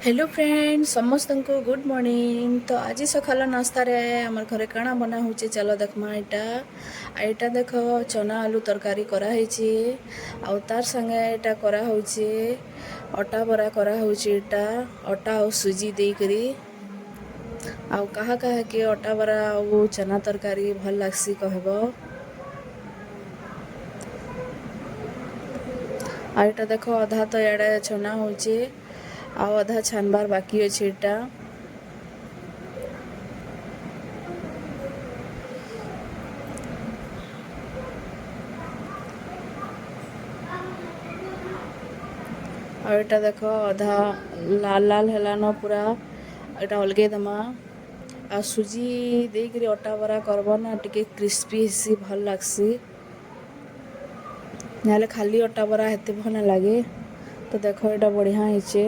Hello friend समस्त को good morning. तो आज सकाल नास्ता रे आमर घरे काଣା बना होचे चलो देखमा। एटा देख चना आलू तरकारी करा हेची आ तार संगे एटा करा होचे अटा बरा करा होचे। एटा अटा और सुजी दे करी आ कहा कहा के अटा बरा और चना तरकारी भल लागसी कहबो। आ एटा देखो अधा तो एडे छना होचे आ अधा छानबार बाकी अच्छे। एटा और एटा देखो अधा लाल लाल हेलानो पूरा एटा अलगे दमा आ सुजी देकरी अटा बरा करबो ना टिके क्रिस्पी सी भल लागसी। नाले खाली अटा बरा हेते भल ना लागे। तो देखो एटा बढ़िया हेचे।